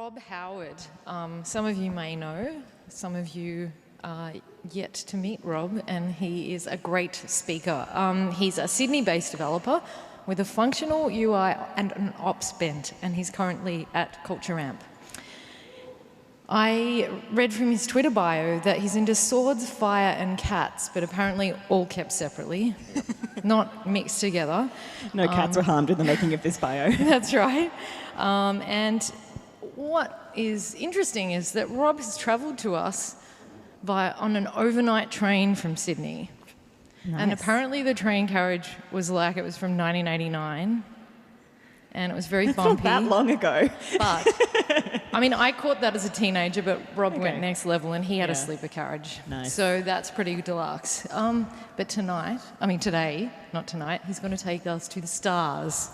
Rob Howard. Some of you may know, some of you are yet to meet Rob, and he is a great speaker. He's a Sydney-based developer with a functional UI and an ops bent, and he's currently at Culture Amp. I read from his Twitter bio that he's into swords, fire, and cats, but apparently all kept separately, not mixed together. No cats were harmed in the making of this bio. That's right. And what is interesting is that Rob has travelled to us on an overnight train from Sydney. Nice. And apparently the train carriage was like it was from 1989. And it was very bumpy. Not that long ago. But, I mean, I caught that as a teenager, but Rob went next level and he had a sleeper carriage. Nice. So that's pretty deluxe. But today, not tonight, he's going to take us to the stars.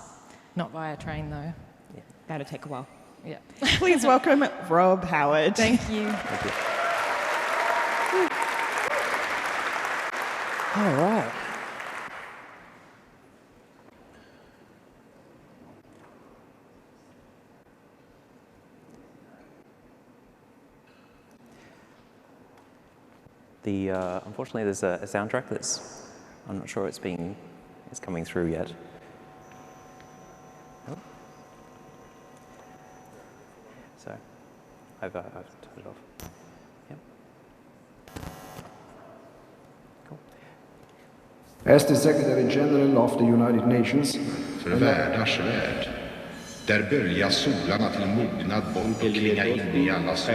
Not via train, though. Yeah, that'll take a while. Yeah. Please welcome Rob Howard. Thank you. Thank you. All right. Unfortunately, there's a soundtrack that's, I'm not sure it's coming through yet. Oh. So, I've turned it off. Yep. Cool. As the Secretary General of the United Nations, för världars värld, där böljar solarna till mognad bort och klingar in i allas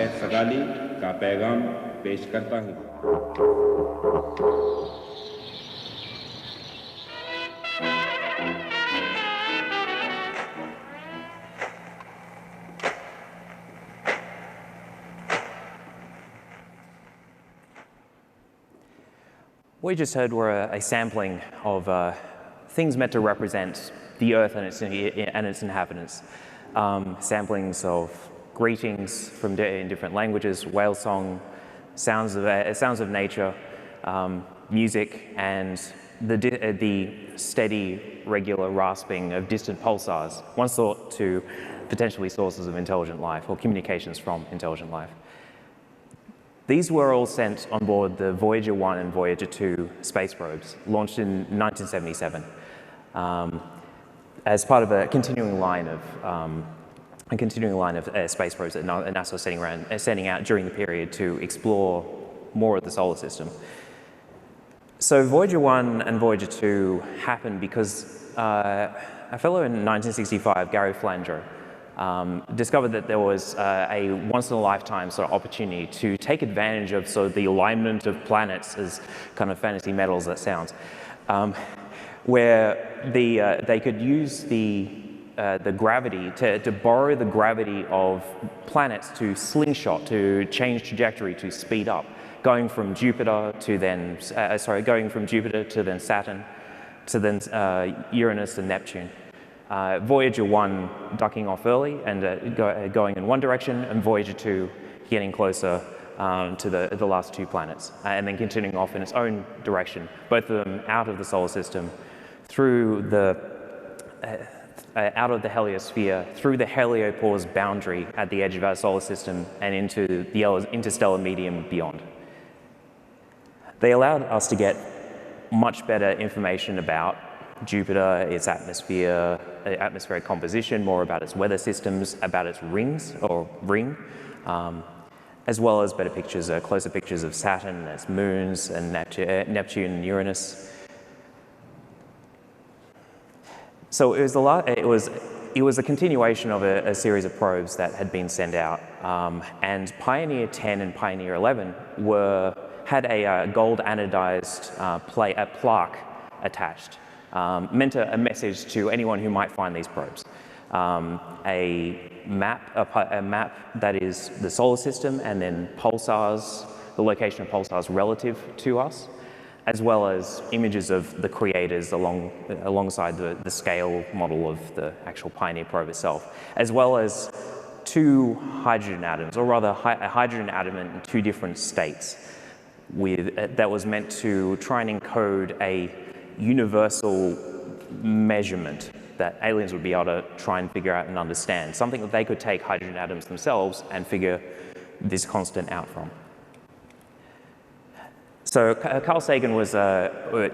What we just heard were a sampling of things meant to represent the Earth and its inhabitants. Samplings of greetings from in different languages, whale song, sounds of nature, music, and the steady, regular rasping of distant pulsars, once thought to potentially sources of intelligent life or communications from intelligent life. These were all sent on board the Voyager 1 and Voyager 2 space probes, launched in 1977, as part of a continuing line of space probes that NASA was sending out during the period to explore more of the solar system. So Voyager 1 and Voyager 2 happened because a fellow in 1965, Gary Flanger, discovered that there was a once-in-a-lifetime sort of opportunity to take advantage of sort of the alignment of planets, as kind of fantasy metals that sounds, where they could use the gravity to borrow the gravity of planets to slingshot, to change trajectory, to speed up, going from Jupiter to then Saturn, to then Uranus and Neptune. Voyager 1 ducking off early and going in one direction, and Voyager 2 getting closer to the last two planets, and then continuing off in its own direction, both of them out of the solar system, through out of the heliosphere, through the heliopore's boundary at the edge of our solar system, and into the interstellar medium beyond. They allowed us to get much better information about Jupiter, its atmosphere, atmospheric composition, more about its weather systems, about its rings, or ring, as well as better pictures, closer pictures of Saturn, its moons, and Neptune and Uranus. So it was a continuation of a series of probes that had been sent out, and Pioneer 10 and Pioneer 11 had a gold anodized plaque attached. Meant a message to anyone who might find these probes. A map that is the solar system, and then pulsars, the location of pulsars relative to us, as well as images of the creators alongside the scale model of the actual Pioneer probe itself, as well as two hydrogen atoms, or rather a hydrogen atom in two different states, that was meant to try and encode a universal measurement that aliens would be able to try and figure out and understand, something that they could take hydrogen atoms themselves and figure this constant out from. So Carl Sagan was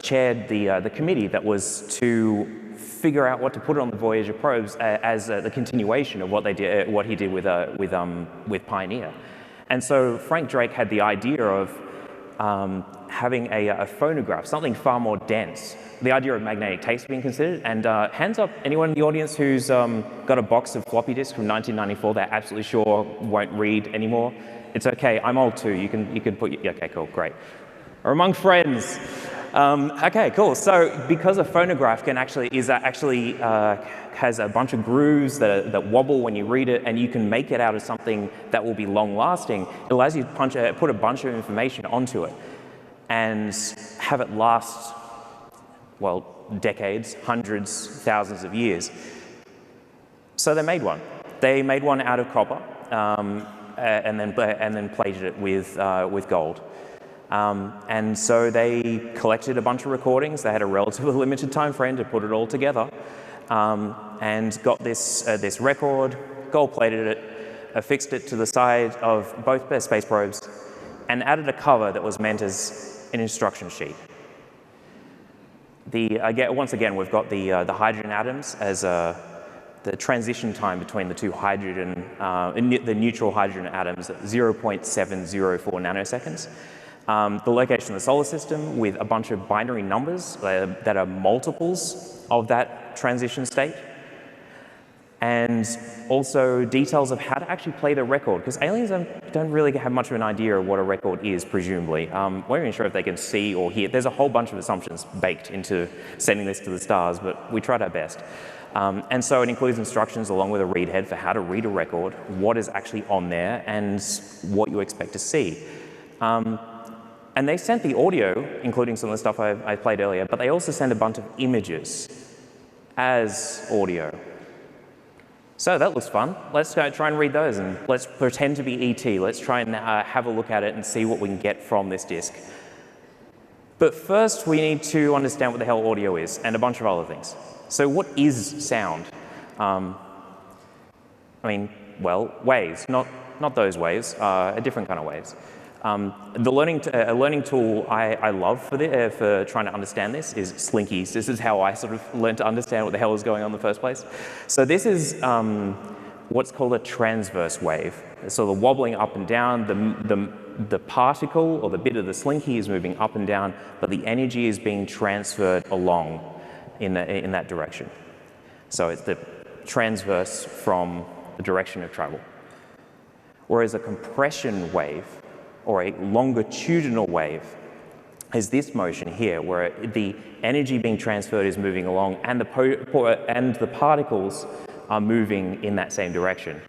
chaired the committee that was to figure out what to put on the Voyager probes as the continuation of what they did, what he did with Pioneer. And so Frank Drake had the idea of having a phonograph, something far more dense. The idea of magnetic tapes being considered. And hands up, anyone in the audience who's got a box of floppy disks from 1994 they're absolutely sure won't read anymore? It's okay, I'm old too. You can put, okay, cool, great. Or among friends. Okay, cool. So because a phonograph has a bunch of grooves that wobble when you read it, and you can make it out of something that will be long-lasting, it allows you to put a bunch of information onto it and have it last, well, decades, hundreds, thousands of years. So they made one. They made one out of copper and then plated it with gold. And so they collected a bunch of recordings. They had a relatively limited time frame to put it all together, and got this record, gold-plated it, affixed it to the side of both their space probes, and added a cover that was meant as an instruction sheet. Once again, we've got the hydrogen atoms as the transition time between the two hydrogen, the neutral hydrogen atoms at 0.704 nanoseconds. The location of the solar system with a bunch of binary numbers that are multiples of that transition state. And also details of how to actually play the record, because aliens don't really have much of an idea of what a record is, presumably. We're not even sure if they can see or hear. There's a whole bunch of assumptions baked into sending this to the stars, but we tried our best. And so it includes instructions along with a read head for how to read a record, what is actually on there, and what you expect to see. And they sent the audio, including some of the stuff I played earlier, but they also sent a bunch of images as audio. So that looks fun. Let's try and read those, and let's pretend to be E.T. Let's try and have a look at it and see what we can get from this disk. But first, we need to understand what the hell audio is, and a bunch of other things. So what is sound? I mean, well, waves, not those waves, a different kind of waves. A learning tool I love for trying to understand this is Slinkies. This is how I sort of learned to understand what the hell was going on in the first place. So this is what's called a transverse wave. So the wobbling up and down, the particle or the bit of the Slinky is moving up and down, but the energy is being transferred along in that direction. So it's the transverse from the direction of travel. Whereas a compression wave, or a longitudinal wave, is this motion here, where the energy being transferred is moving along and the particles are moving in that same direction.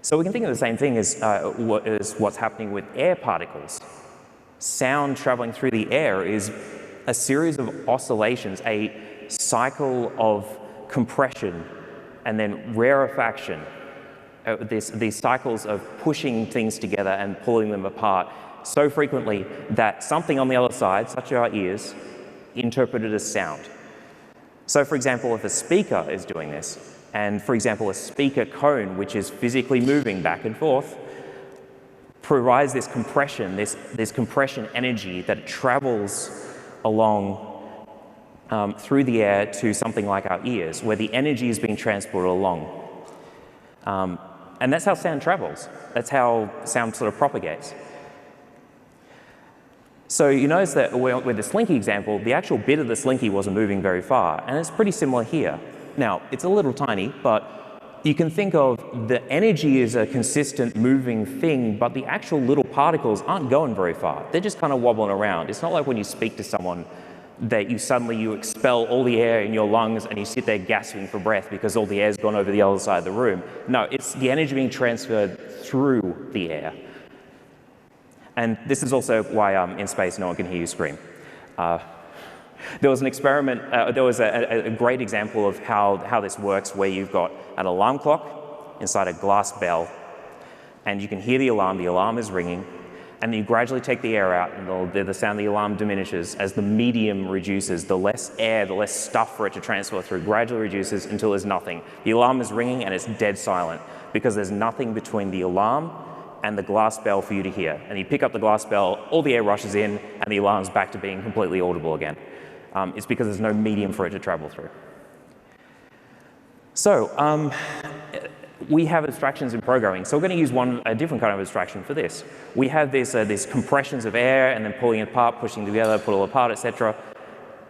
So we can think of the same thing as what's happening with air particles. Sound traveling through the air is a series of oscillations, a cycle of compression and then rarefaction. These cycles of pushing things together and pulling them apart so frequently that something on the other side, such as our ears, interpret it as sound. So for example, if a speaker is doing this, and for example, a speaker cone, which is physically moving back and forth, provides this compression, this compression energy that travels along through the air to something like our ears, where the energy is being transported along. And that's how sound travels. That's how sound sort of propagates. So you notice that with the Slinky example, the actual bit of the Slinky wasn't moving very far, and it's pretty similar here. Now, it's a little tiny, but you can think of the energy as a consistent moving thing, but the actual little particles aren't going very far. They're just kind of wobbling around. It's not like when you speak to someone that you expel all the air in your lungs and you sit there gasping for breath because all the air's gone over the other side of the room. No, it's the energy being transferred through the air. And this is also why in space no one can hear you scream. There was an experiment, there was a great example of how this works, where you've got an alarm clock inside a glass bell, and you can hear the alarm is ringing, And then you gradually take the air out, and the sound of the alarm diminishes. As the medium reduces, the less air, the less stuff for it to transfer through, gradually reduces until there's nothing. The alarm is ringing and it's dead silent because there's nothing between the alarm and the glass bell for you to hear. And you pick up the glass bell, all the air rushes in, and the alarm's back to being completely audible again. It's because there's no medium for it to travel through. So, we have abstractions in programming, so we're going to use a different kind of abstraction for this. We have these compressions of air and then pulling it apart, pushing together, pull it apart, etc.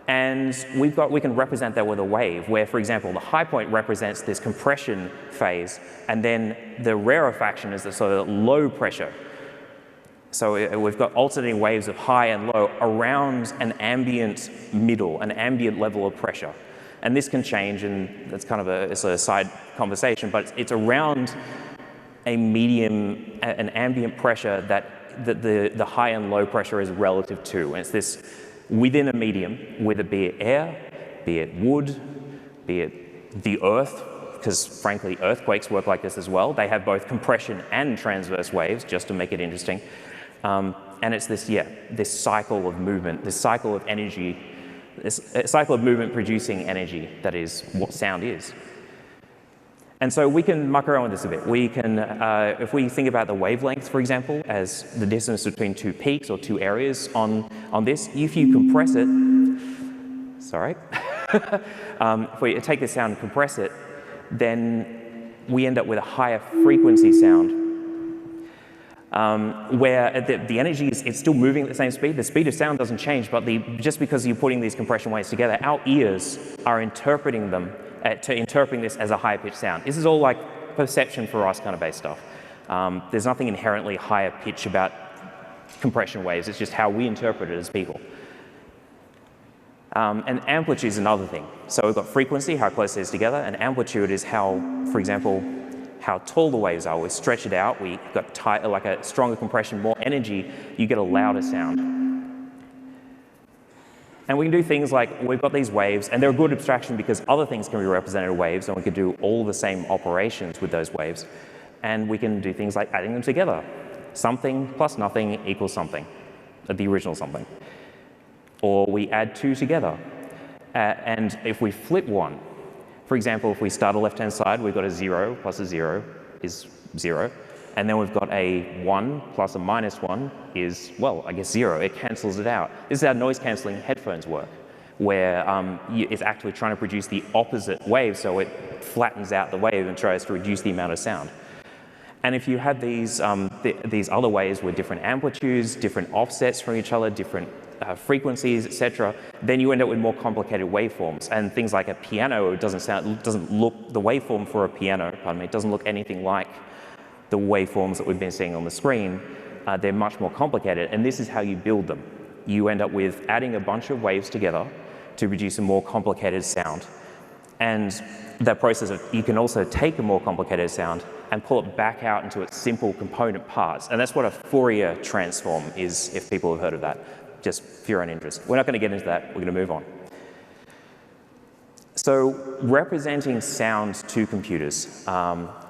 And we can represent that with a wave, where, for example, the high point represents this compression phase, and then the rarefaction is the sort of low pressure. So we've got alternating waves of high and low around an ambient middle, an ambient level of pressure. And this can change, and that's kind of it's a side conversation, but it's around a medium, an ambient pressure that the high and low pressure is relative to. And it's this within a medium, whether be it air, be it wood, be it the earth, because frankly, earthquakes work like this as well. They have both compression and transverse waves, just to make it interesting. And it's this cycle of movement, this cycle of energy, this cycle of movement producing energy that is what sound is. And so we can muck around with this a bit. We can, if we think about the wavelength, for example, as the distance between two peaks or two areas on this, if you compress it, sorry, if we take this sound and compress it, then we end up with a higher frequency sound. Where the energy it's still moving at the same speed. The speed of sound doesn't change, but just because you're putting these compression waves together, our ears are interpreting this as a higher pitched sound. This is all like perception for us kind of based stuff. There's nothing inherently higher pitch about compression waves. It's just how we interpret it as people. And amplitude is another thing. So we've got frequency, how close it is together, and amplitude is how, for example, how tall the waves are. We stretch it out, we got like a stronger compression, more energy, you get a louder sound. And we can do things like, we've got these waves, and they're a good abstraction because other things can be represented as waves, and we can do all the same operations with those waves. And we can do things like adding them together. Something plus nothing equals something, the original something. Or we add two together. And if we flip one, for example, if we start on the left-hand side, we've got a 0 plus a 0 is 0. And then we've got a 1 plus a minus 1 is, well, I guess 0. It cancels it out. This is how noise-canceling headphones work, where it's actually trying to produce the opposite wave, so it flattens out the wave and tries to reduce the amount of sound. And if you had these other waves with different amplitudes, different offsets from each other, different frequencies, etc., then you end up with more complicated waveforms. And things like a piano doesn't look, the waveform for a piano, pardon me, doesn't look anything like the waveforms that we've been seeing on the screen. They're much more complicated, and this is how you build them. You end up with adding a bunch of waves together to produce a more complicated sound. And that process of, you can also take a more complicated sound and pull it back out into its simple component parts. And that's what a Fourier transform is, if people have heard of that. Just for your own interest. We're not going to get into that, we're going to move on. So representing sound to computers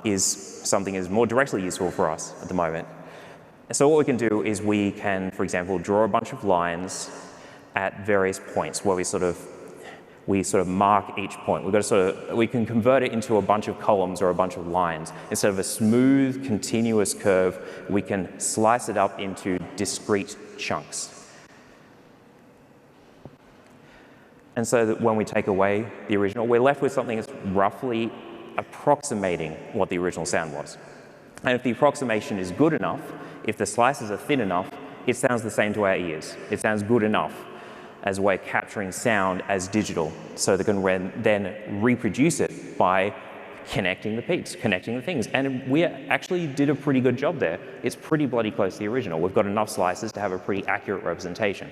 is something that is more directly useful for us at the moment. So what we can do is we can, for example, draw a bunch of lines at various points where we sort of mark each point. We can convert it into a bunch of columns or a bunch of lines. Instead of a smooth, continuous curve, we can slice it up into discrete chunks. And so that when we take away the original, we're left with something that's roughly approximating what the original sound was. And if the approximation is good enough, if the slices are thin enough, it sounds the same to our ears. It sounds good enough as a way of capturing sound as digital, so they can then reproduce it by connecting the peaks, connecting the things. And we actually did a pretty good job there. It's pretty bloody close to the original. We've got enough slices to have a pretty accurate representation.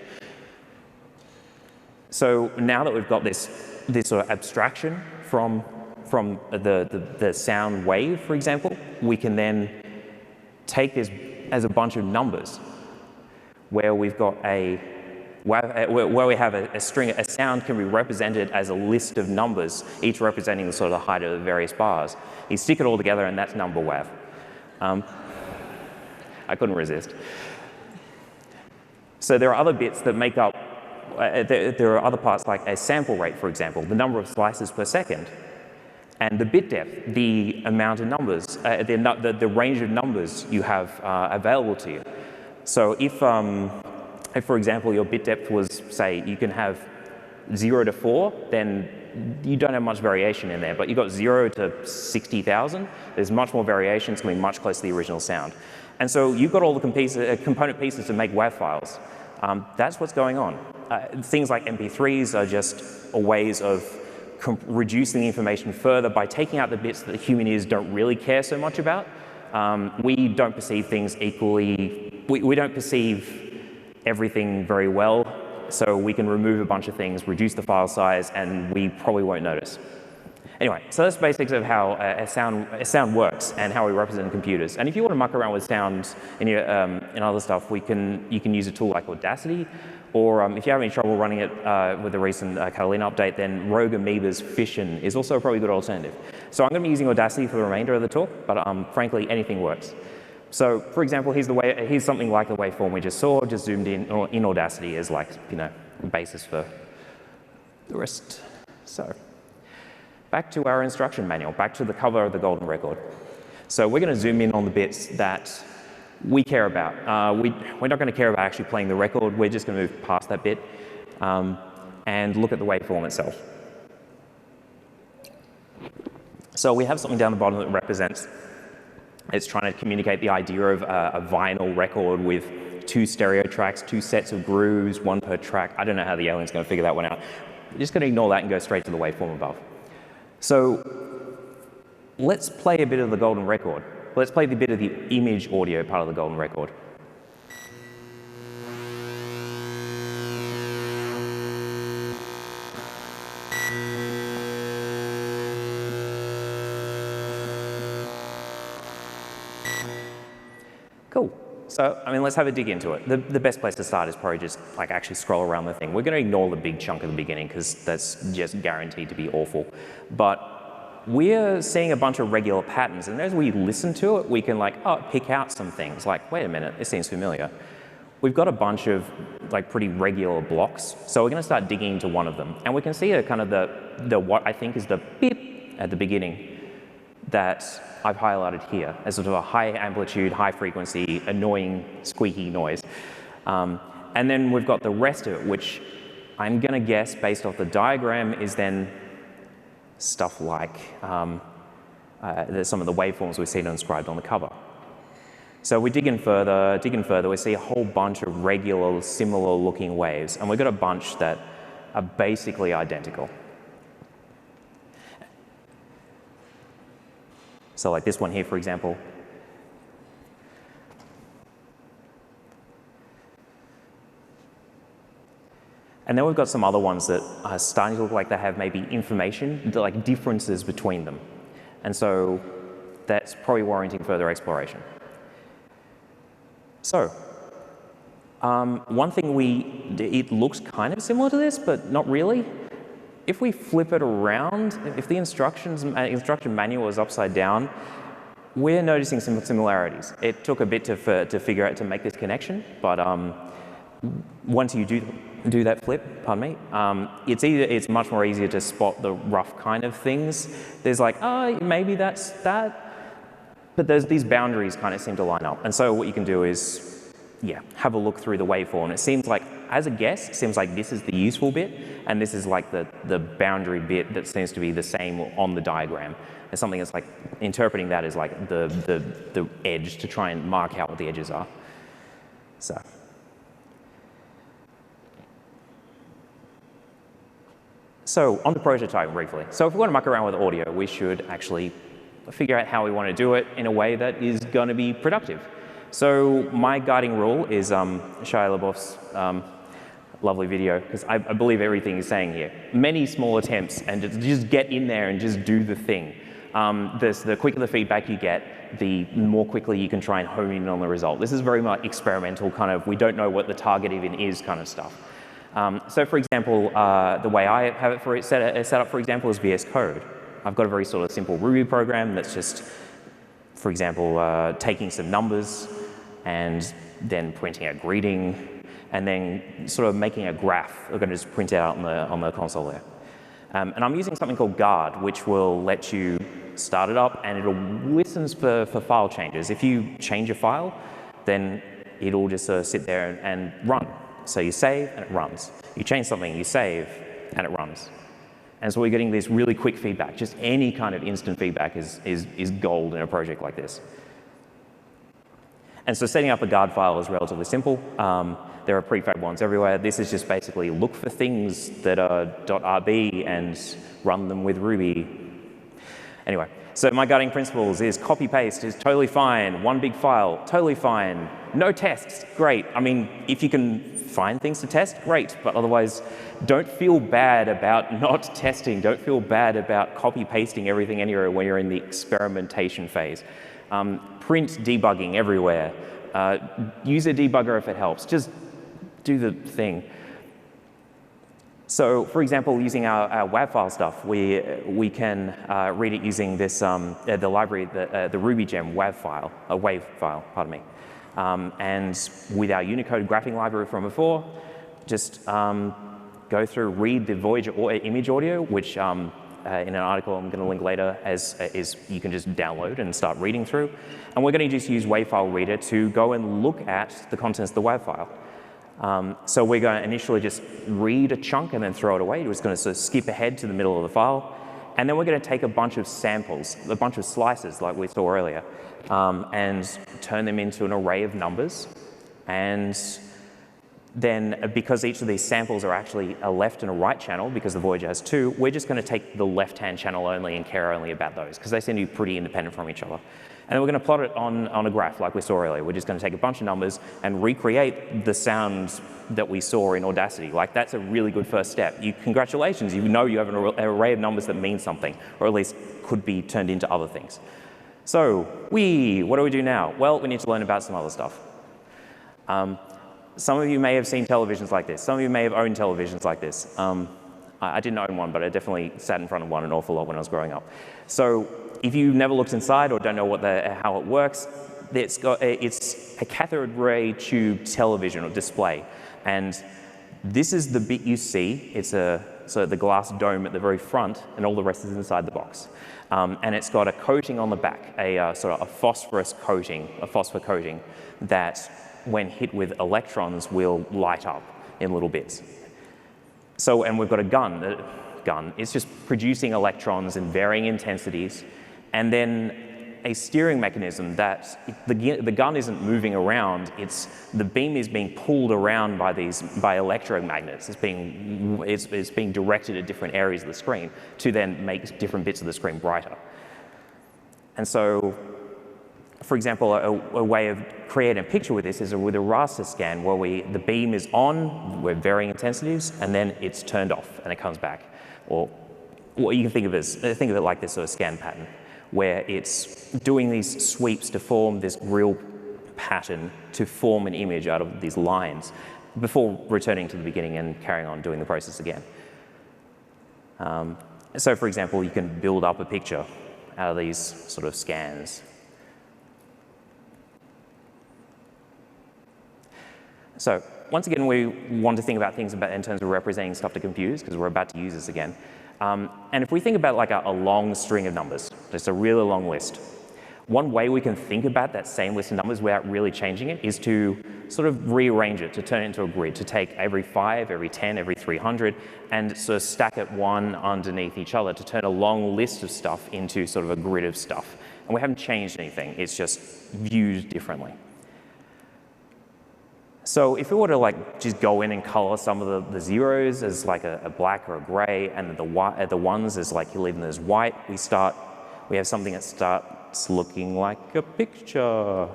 So now that we've got this sort of abstraction from the sound wave, for example, we can then take this as a bunch of numbers, where we've got where we have a string. A sound can be represented as a list of numbers, each representing the sort of height of the various bars. You stick it all together, and that's number WAV. I couldn't resist. So there are other bits that make up, there are other parts like a sample rate, for example, the number of slices per second, and the bit depth, the amount of numbers, the range of numbers you have available to you. So if, for example, your bit depth was, say, you can have 0 to 4, then you don't have much variation in there, but you've got 0 to 60,000, there's much more variation, it's going to be much closer to the original sound. And so you've got all the component pieces to make WAV files. That's what's going on. Things like MP3s are just a ways of reducing the information further by taking out the bits that the human ears don't really care so much about. We don't perceive things equally, we don't perceive everything very well, so we can remove a bunch of things, reduce the file size, and we probably won't notice. Anyway, so that's basics of how a sound works and how we represent computers. And if you want to muck around with sound in other stuff, you can use a tool like Audacity, or if you have any trouble running it with the recent Catalina update, then Rogue Amoeba's Fission is also a probably good alternative. So I'm going to be using Audacity for the remainder of the talk, but frankly, anything works. So, for example, here's something like the waveform we just saw, just zoomed in Audacity as like, basis for the rest. So, back to our instruction manual, back to the cover of the golden record. So we're going to zoom in on the bits that we care about. We're not going to care about actually playing the record, we're just going to move past that bit and look at the waveform itself. So we have something down the bottom that represents, it's trying to communicate the idea of a vinyl record with 2 stereo tracks, 2 sets of grooves, 1 per track. I don't know how the alien's going to figure that one out. We're just going to ignore that and go straight to the waveform above. So let's play a bit of the golden record. Let's play the bit of the image audio part of the golden record. Cool. So, let's have a dig into it. The best place to start is probably just like actually scroll around the thing. We're going to ignore the big chunk at the beginning because that's just guaranteed to be awful. But we're seeing a bunch of regular patterns, and as we listen to it, we can pick out some things. Like, wait a minute, this seems familiar. We've got a bunch of pretty regular blocks, so we're going to start digging into one of them, and we can see kind of the what I think is the beep at the beginning that I've highlighted here as sort of a high amplitude, high frequency, annoying, squeaky noise. And then we've got the rest of it, which I'm going to guess, based off the diagram, is then stuff like some of the waveforms we've seen inscribed on the cover. So we dig in further, we see a whole bunch of regular, similar looking waves, and we've got a bunch that are basically identical. So like this one here, for example. And then we've got some other ones that are starting to look like they have maybe information, like differences between them. And so that's probably warranting further exploration. So one thing it looks kind of similar to this, but not really. If we flip it around, if the instruction manual is upside down, we're noticing some similarities. It took a bit to figure out to make this connection, but once you do that flip, pardon me, it's much more easier to spot the rough kind of things. There's like, oh, maybe that's that, but these boundaries kind of seem to line up. And so what you can do is, have a look through the waveform. It seems like, as a guess, it seems like this is the useful bit, and this is like the boundary bit that seems to be the same on the diagram. There's something that's like interpreting that as like the edge to try and mark out what the edges are. So on the prototype briefly. So if we want to muck around with audio, we should actually figure out how we want to do it in a way that is going to be productive. So my guiding rule is Shia LaBeouf's lovely video, because I believe everything he's saying here. Many small attempts, and just get in there and just do the thing. The quicker the feedback you get, the more quickly you can try and hone in on the result. This is very much experimental kind of, we don't know what the target even is kind of stuff. So for example, the way I have it set up, for example, is VS Code. I've got a very sort of simple Ruby program that's just, for example, taking some numbers and then printing a greeting and then sort of making a graph we're going to just print out on the console there. And I'm using something called guard, which will let you start it up, and it'll listens for file changes. If you change a file, then it'll just sit there and run. So you save, and it runs. You change something, you save, and it runs. And so we're getting this really quick feedback. Just any kind of instant feedback is gold in a project like this. And so setting up a guard file is relatively simple. There are prefab ones everywhere. This is just basically look for things that are .rb and run them with Ruby. Anyway, so my guiding principles is copy paste is totally fine. One big file, totally fine. No tests, great. I mean, if you can find things to test, great. But otherwise, don't feel bad about not testing. Don't feel bad about copy pasting everything anywhere when you're in the experimentation phase. Print debugging everywhere. Use a debugger if it helps. Just do the thing. So, for example, using our WAV file stuff, we can read it using this the library, the RubyGem WAV file, pardon me. And with our Unicode graphing library from before, just go through, read the Voyager image audio, which in an article I'm going to link later is you can just download and start reading through. And we're going to just use WAV reader to go and look at the contents of the WAV file. So we're going to initially just read a chunk and then throw it away. We're just going to sort of skip ahead to the middle of the file. And then we're going to take a bunch of samples, a bunch of slices like we saw earlier, and turn them into an array of numbers. And then because each of these samples are actually a left and a right channel, because the Voyager has two, we're just going to take the left-hand channel only and care only about those, because they seem to be pretty independent from each other. And then we're going to plot it on a graph like we saw earlier. We're just going to take a bunch of numbers and recreate the sound that we saw in Audacity. Like, that's a really good first step. Congratulations, you know you have an array of numbers that mean something, or at least could be turned into other things. So, what do we do now? Well, we need to learn about some other stuff. Some of you may have seen televisions like this. Some of you may have owned televisions like this. I didn't own one, but I definitely sat in front of one an awful lot when I was growing up. So if you've never looked inside or don't know how it works, it's a cathode ray tube television or display. And this is the bit you see. It's the glass dome at the very front, and all the rest is inside the box. And it's got a coating on the back, a sort of a phosphor coating that, when hit with electrons, will light up in little bits. So, and we've got a gun. It's just producing electrons in varying intensities, and then a steering mechanism that the gun isn't moving around. The beam is being pulled around by electromagnets. It's being directed at different areas of the screen to then make different bits of the screen brighter. And so, for example, a way of creating a picture with this is with a raster scan, where the beam is on with varying intensities, and then it's turned off and it comes back. Or you can think of it like this sort of scan pattern, where it's doing these sweeps to form this real pattern to form an image out of these lines before returning to the beginning and carrying on doing the process again. So, for example, you can build up a picture out of these sort of scans. So, once again, we want to think about things in terms of representing stuff to computers, because we're about to use this again. And if we think about like a long string of numbers, just a really long list, one way we can think about that same list of numbers without really changing it is to sort of rearrange it, to turn it into a grid, to take every 5, every 10, every 300, and sort of stack it one underneath each other to turn a long list of stuff into sort of a grid of stuff. And we haven't changed anything, it's just viewed differently. So if we were to like just go in and color some of the zeros as like a black or a gray, and the ones as like you leave them as white, we have something that starts looking like a picture.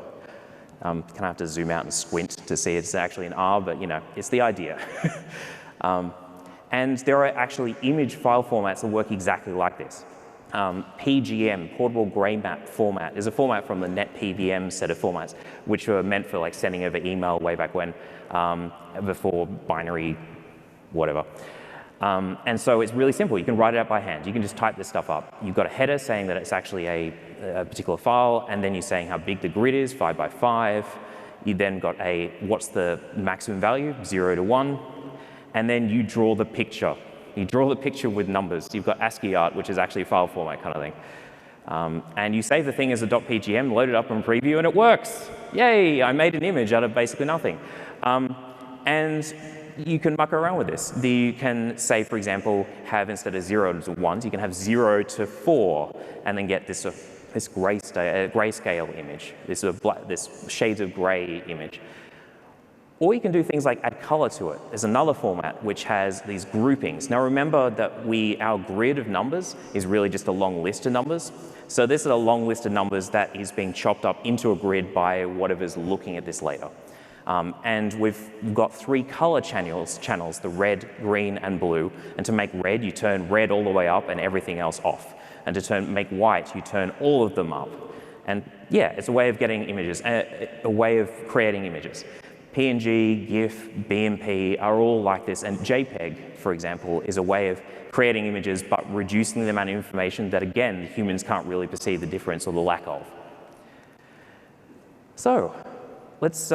Kind of have to zoom out and squint to see it's actually an R, but you know, it's the idea. And there are actually image file formats that work exactly like this. PGM, portable gray map format, is a format from the NetPVM set of formats, which were meant for like sending over email way back when, before binary whatever. And so it's really simple. You can write it out by hand. You can just type this stuff up. You've got a header saying that it's actually a particular file, and then you're saying how big the grid is, 5 by 5. You then got what's the maximum value, 0 to 1, and then you draw the picture. You draw the picture with numbers. You've got ASCII art, which is actually a file format kind of thing. And you save the thing as a .pgm, load it up in preview, and it works. Yay, I made an image out of basically nothing. And you can muck around with this. You can say, for example, have instead of 0 to 1s, you can have 0 to 4, and then get this grayscale image, this shades of gray image. Or you can do things like add color to it. There's another format which has these groupings. Now remember that our grid of numbers is really just a long list of numbers. So this is a long list of numbers that is being chopped up into a grid by whatever's looking at this later. And we've got 3 color channels, the red, green, and blue. And to make red, you turn red all the way up and everything else off. And to make white, you turn all of them up. And yeah, it's a way of getting images, a way of creating images. PNG, GIF, BMP are all like this, and JPEG, for example, is a way of creating images but reducing the amount of information that, again, humans can't really perceive the difference or the lack of. So let's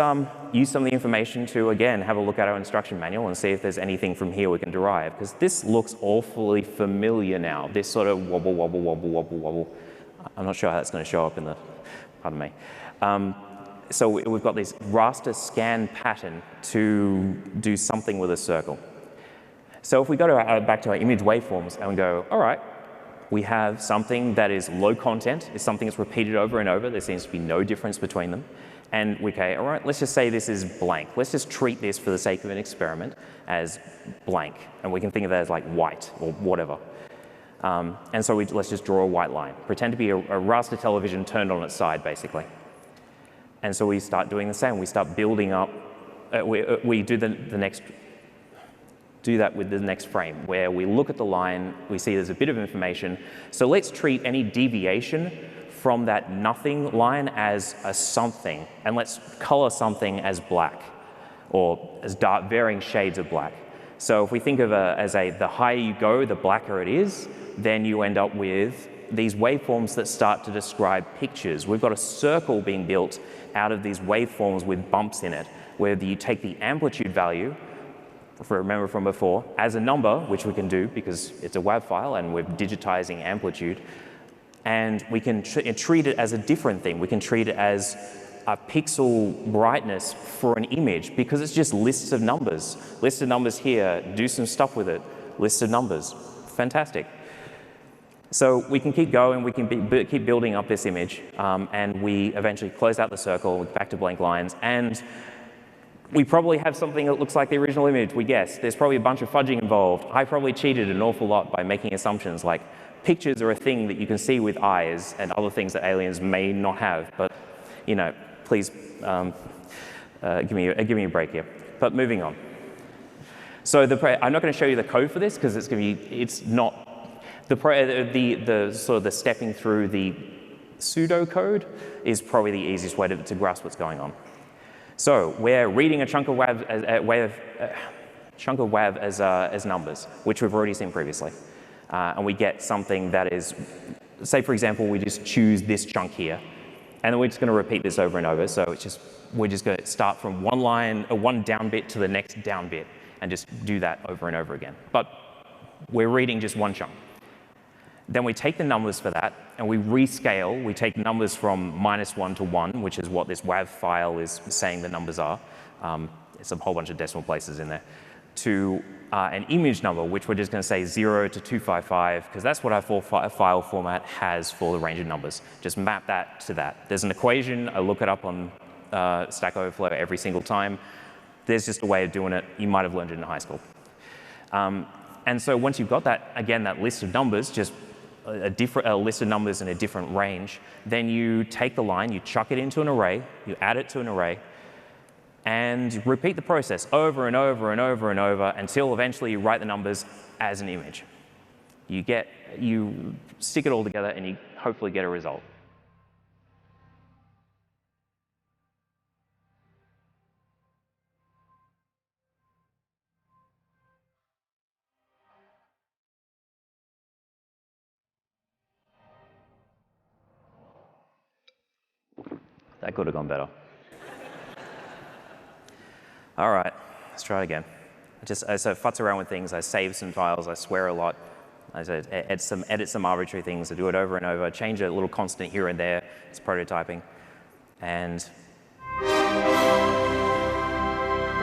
use some of the information to, again, have a look at our instruction manual and see if there's anything from here we can derive, because this looks awfully familiar now, this sort of wobble, wobble, wobble, wobble, wobble. I'm not sure how that's going to show up in the, pardon me. So we've got this raster scan pattern to do something with a circle. So if we go to back to our image waveforms and we go, all right, we have something that is low content, it's something that's repeated over and over, there seems to be no difference between them. And we say, all right, let's just say this is blank. Let's just treat this for the sake of an experiment as blank. And we can think of that as like white or whatever. And so let's just draw a white line. Pretend to be a raster television turned on its side, basically. And so we start doing the same. We start building up, we do do that with the next frame, where we look at the line, we see there's a bit of information. So let's treat any deviation from that nothing line as a something, and let's color something as black, or as dark, varying shades of black. So if we think of the higher you go, the blacker it is, then you end up with these waveforms that start to describe pictures. We've got a circle being built out of these waveforms with bumps in it, where you take the amplitude value, remember from before, as a number, which we can do because it's a WAV file and we're digitizing amplitude, and we can treat it as a different thing. We can treat it as a pixel brightness for an image because it's just lists of numbers. List of numbers here, do some stuff with it, list of numbers, fantastic. So we can keep going, we can keep building up this image, and we eventually close out the circle, back to blank lines, and we probably have something that looks like the original image, we guess. There's probably a bunch of fudging involved. I probably cheated an awful lot by making assumptions like pictures are a thing that you can see with eyes and other things that aliens may not have, but you know, please give me a break here. But moving on. So I'm not going to show you the code for this because it's not, the sort of the stepping through the pseudocode is probably the easiest way to grasp what's going on. So we're reading a chunk of WAV as numbers, which we've already seen previously. And we get something that is, say for example, we just choose this chunk here, and then we're just going to repeat this over and over. So we're just going to start from one down bit to the next down bit, and just do that over and over again. But we're reading just one chunk. Then we take the numbers for that, and we rescale. We take numbers from -1 to 1, which is what this WAV file is saying the numbers are. It's a whole bunch of decimal places in there. To an image number, which we're just going to say 0 to 255, because that's what our file format has for the range of numbers. Just map that to that. There's an equation. I look it up on Stack Overflow every single time. There's just a way of doing it. You might have learned it in high school. And so once you've got that, again, that list of numbers, just a list of numbers in a different range, then you take the line, you chuck it into an array, you add it to an array, and repeat the process over and over and over and over until eventually you write the numbers as an image. You stick it all together and you hopefully get a result. That could have gone better. All right, let's try it again. I futz around with things. I save some files. I swear a lot. I edit some arbitrary things. I do it over and over. Change a little constant here and there. It's prototyping. And,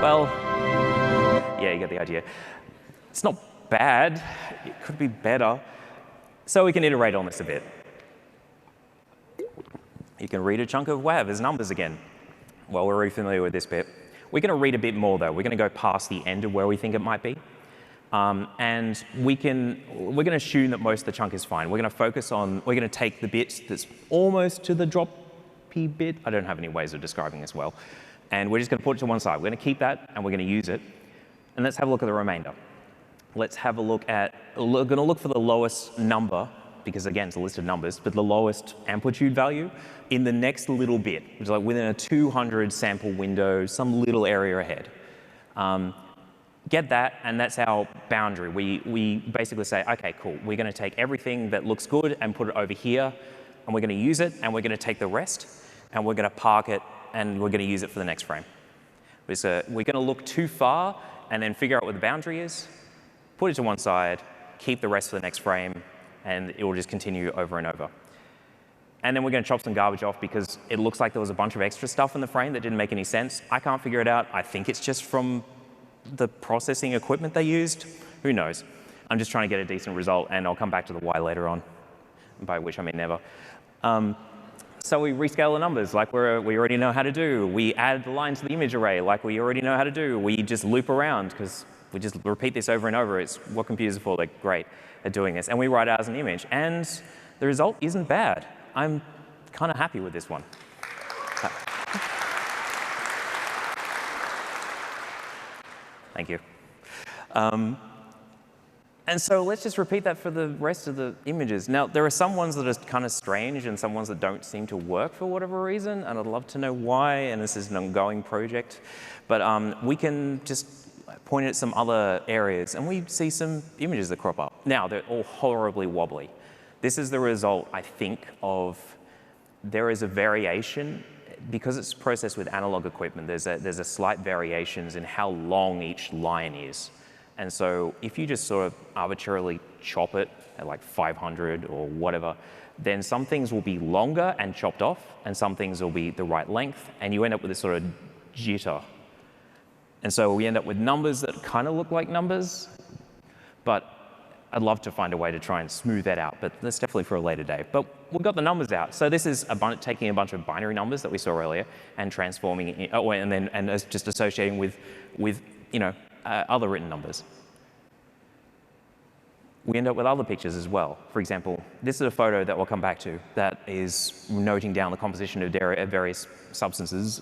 well, yeah, you get the idea. It's not bad. It could be better. So we can iterate on this a bit. You can read a chunk of WAV as numbers again. Well, we're already familiar with this bit. We're going to read a bit more, though. We're going to go past the end of where we think it might be. And we're going to assume that most of the chunk is fine. We're going to focus on, we're going to take the bit that's almost to the droppy bit. I don't have any ways of describing this well. And we're just going to put it to one side. We're going to keep that, and we're going to use it. And let's have a look at the remainder. Let's have a look at, we're going to look for the lowest number, because again, it's a list of numbers, but the lowest amplitude value in the next little bit, which is like within a 200 sample window, some little area ahead. Get that, and that's our boundary. We basically say, okay, cool, we're going to take everything that looks good and put it over here, and we're going to use it, and we're going to take the rest, and we're going to park it, and we're going to use it for the next frame. We're going to look too far and then figure out what the boundary is, put it to one side, keep the rest for the next frame, and it will just continue over and over. And then we're going to chop some garbage off because it looks like there was a bunch of extra stuff in the frame that didn't make any sense. I can't figure it out. I think it's just from the processing equipment they used. Who knows? I'm just trying to get a decent result, and I'll come back to the why later on, by which I mean never. So we rescale the numbers like we already know how to do. We add the line to the image array like we already know how to do. We just loop around because we just repeat this over and over. It's what computers are for. They're great at doing this. And we write out as an image. And the result isn't bad. I'm kind of happy with this one. Thank you. And so let's just repeat that for the rest of the images. Now, there are some ones that are kind of strange and some ones that don't seem to work for whatever reason, and I'd love to know why, and this is an ongoing project. But we can just point at some other areas, and we see some images that crop up. Now, they're all horribly wobbly. This is the result, I think, of there is a variation. Because it's processed with analog equipment, there's a slight variations in how long each line is. And so if you just sort of arbitrarily chop it at like 500 or whatever, then some things will be longer and chopped off, and some things will be the right length, and you end up with this sort of jitter. And so we end up with numbers that kind of look like numbers, but I'd love to find a way to try and smooth that out, but that's definitely for a later day. But we've got the numbers out. So this is taking a bunch of binary numbers that we saw earlier and transforming it, and just associating with other written numbers. We end up with other pictures as well. For example, this is a photo that we'll come back to that is noting down the composition of various substances,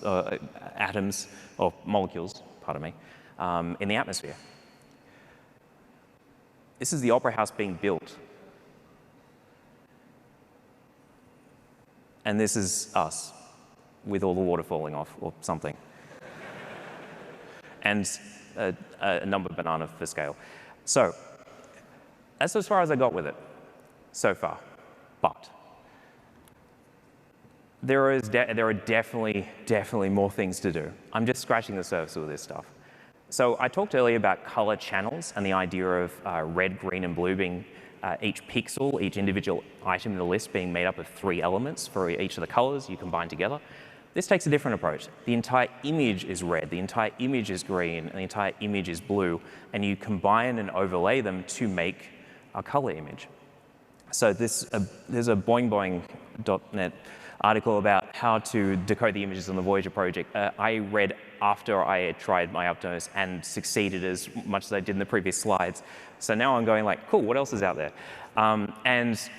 atoms, or molecules, pardon me, in the atmosphere. This is the Opera House being built. And this is us with all the water falling off or something. And a number banana for scale. So that's as far as I got with it so far. But there are definitely more things to do. I'm just scratching the surface of this stuff. So I talked earlier about color channels and the idea of red, green, and blue being each pixel, each individual item in the list being made up of 3 elements for each of the colors you combine together. This takes a different approach. The entire image is red, the entire image is green, and the entire image is blue, and you combine and overlay them to make a color image. So there's a boingboing.net article about how to decode the images on the Voyager project. I read after I had tried my utmost and succeeded as much as I did in the previous slides. So now I'm going like, cool, what else is out there?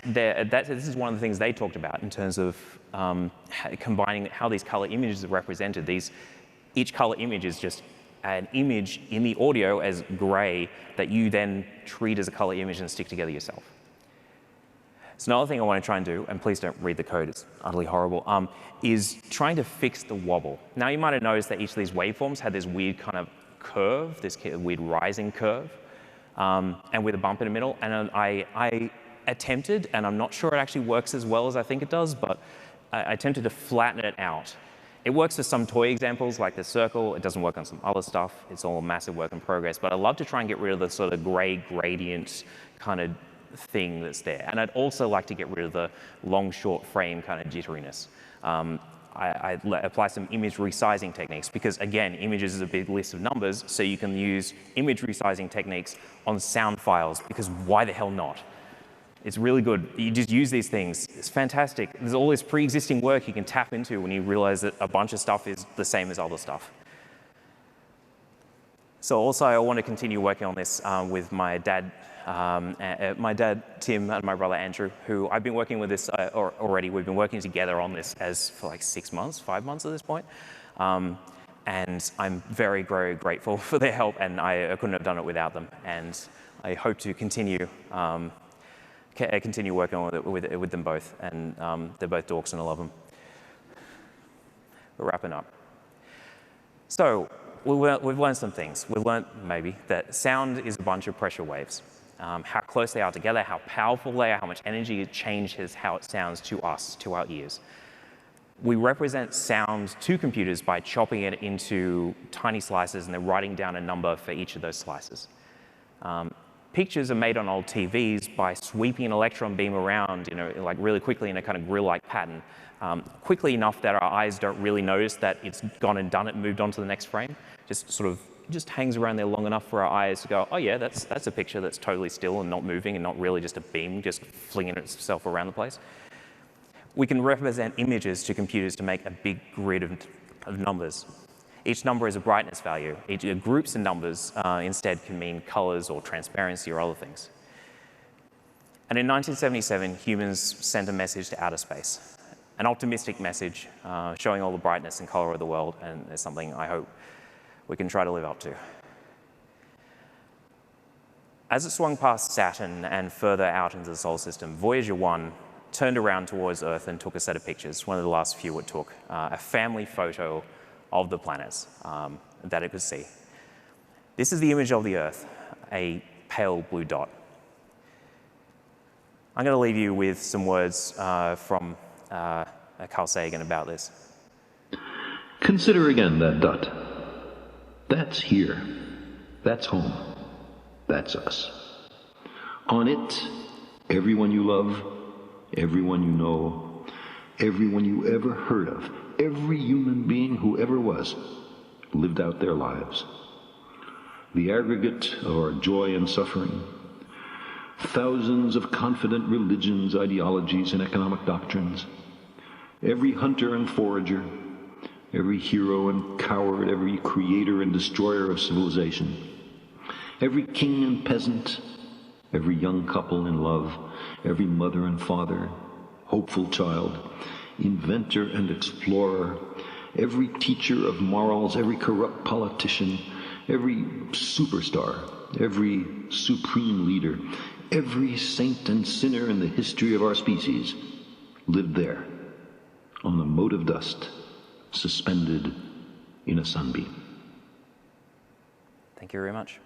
This is one of the things they talked about in terms of combining how these color images are represented. Each color image is just an image in the audio as gray that you then treat as a color image and stick together yourself. So another thing I want to try and do, and please don't read the code, it's utterly horrible, is trying to fix the wobble. Now you might have noticed that each of these waveforms had this weird kind of curve, this weird rising curve, and with a bump in the middle. And I attempted, and I'm not sure it actually works as well as I think it does, but I attempted to flatten it out It works for some toy examples like the circle. It doesn't work on some other stuff. It's all a massive work in progress. But I love to try and get rid of the sort of gray gradient kind of thing that's there. And I'd also like to get rid of the long, short frame kind of jitteriness. I apply some image resizing techniques because, again, images is a big list of numbers, so you can use image resizing techniques on sound files because why the hell not? It's really good. You just use these things. It's fantastic. There's all this pre-existing work you can tap into when you realize that a bunch of stuff is the same as other stuff. So also, I want to continue working on this with my dad, Tim, and my brother, Andrew, who I've been working with this already. We've been working together on this for like 6 months, 5 months at this point. And I'm very, very grateful for their help, and I couldn't have done it without them. And I hope to continue working on it with them both. And they're both dorks and I love them. We're wrapping up. So we've learned some things. We've learned maybe that sound is a bunch of pressure waves. How close they are together, how powerful they are, how much energy it changes how it sounds to us, to our ears. We represent sound to computers by chopping it into tiny slices and then writing down a number for each of those slices. Pictures are made on old TVs by sweeping an electron beam around, like really quickly in a kind of grill-like pattern, quickly enough that our eyes don't really notice that it's gone and done it, moved on to the next frame. Just hangs around there long enough for our eyes to go, oh yeah, that's a picture that's totally still and not moving and not really just a beam just flinging itself around the place. We can represent images to computers to make a big grid of numbers. Each number is a brightness value. Groups of numbers instead can mean colors or transparency or other things. And in 1977, humans sent a message to outer space, an optimistic message showing all the brightness and color of the world, and it's something I hope we can try to live up to. As it swung past Saturn and further out into the solar system, Voyager 1 turned around towards Earth and took a set of pictures, one of the last few it took, a family photo of the planets that it could see. This is the image of the Earth, a pale blue dot. I'm going to leave you with some words from Carl Sagan about this. Consider again that dot. That's here. That's home. That's us. On it, everyone you love, everyone you know, everyone you ever heard of, every human being who ever was, lived out their lives. The aggregate of our joy and suffering, thousands of confident religions, ideologies, and economic doctrines, every hunter and forager, every hero and coward, every creator and destroyer of civilization, every king and peasant, every young couple in love, every mother and father, hopeful child, inventor and explorer, every teacher of morals, every corrupt politician, every superstar, every supreme leader, every saint and sinner in the history of our species lived there, on the mote of dust, suspended in a sunbeam. Thank you very much.